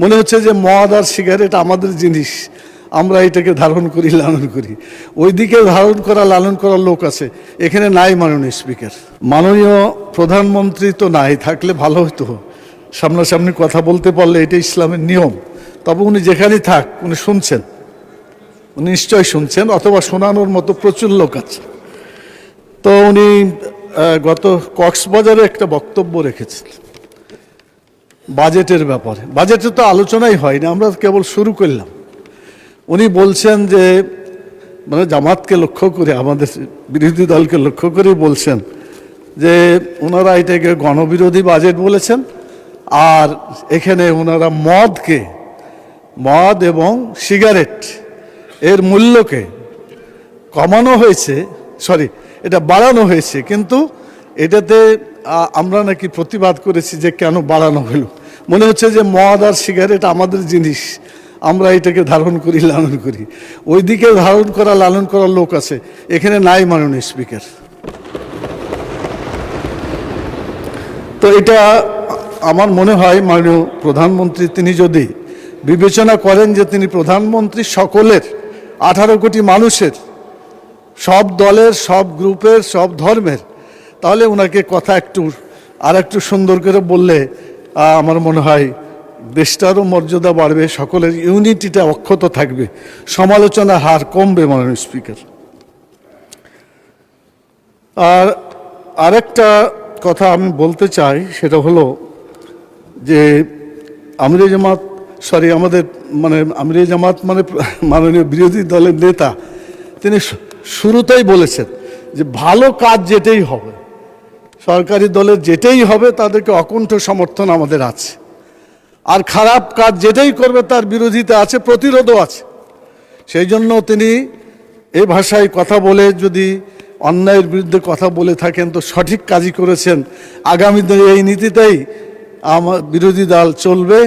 মনে হচ্ছে যে মদ আর সিগারেট আমাদের জিনিস, আমরা এটাকে ধারণ করি, লালন করি। ওইদিকে ধারণ করা লালন করার লোক আছে, এখানে নাই মাননীয় স্পিকার। মাননীয় প্রধানমন্ত্রী তো নাই, থাকলে ভালো হতো, সামনাসামনি কথা বলতে পারলে এটা ইসলামের নিয়ম। তবে উনি যেখানেই থাক, উনি শুনছেন, উনি নিশ্চয় শুনছেন, অথবা শোনানোর মতো প্রচুর লোক আছে। তো উনি গত কক্সবাজারে একটা বক্তব্য রেখেছিলেন বাজেটের ব্যাপারে। বাজেটে তো আলোচনাই হয়নি, আমরা কেবল শুরু করলাম। উনি বলছেন যে মানে জামাতকে লক্ষ্য করে, আমাদের বিরোধী দলকে লক্ষ্য করে বলছেন যে ওনারা এটাকে গণবিরোধী বাজেট বলেছেন, আর এখানে ওনারা মদ এবং সিগারেট এর মূল্যকে কমানো হয়েছে, এটা বাড়ানো হয়েছে, কিন্তু এটাতে আমরা নাকি প্রতিবাদ করেছি যে কেন বাড়ানো হলো। মনে হচ্ছে যে মদ আর সিগারেট আমাদের জিনিস, আমরা এটাকে ধারণ করি, লালন করি। ওইদিকে ধারণ করা লালন করার লোক আছে, এখানে নাই মাননীয় স্পিকার। তো এটা আমার মনে হয় মাননীয় প্রধানমন্ত্রী তিনি যদি বিবেচনা করেন যে তিনি প্রধানমন্ত্রী সকলের, 18 কোটি মানুষের, সব দলের, সব গ্রুপের, সব ধর্মের, তাহলে ওনাকে কথা একটু সুন্দর করে বললে আমার মনে হয় দেশটারও মর্যাদা বাড়বে, সকলের ইউনিটিটা অক্ষত থাকবে, সমালোচনার হার কমবে মাননীয় স্পিকার। আর আরেকটা কথা আমি বলতে চাই, সেটা হলো যে আমিরে জামাত মানে মাননীয় বিরোধী দলের নেতা তিনি শুরুতেই বলেছেন যে ভালো কাজ যেটাই হবে, সরকারি দলের যেটাই হবে, তাদেরকে অকুণ্ঠ সমর্থন আমাদের আছে। আর খারাপ কাজ যেটাই করবে তার বিরোধিতা আছে, প্রতিরোধও আছে। সেই জন্য তিনি এই ভাষায় কথা বলে যদি অন্যায়ের বিরুদ্ধে কথা বলে থাকেন তো সঠিক কাজই করেছেন। আগামী দিনে এই নীতিতেই আমার বিরোধী দল চলবে।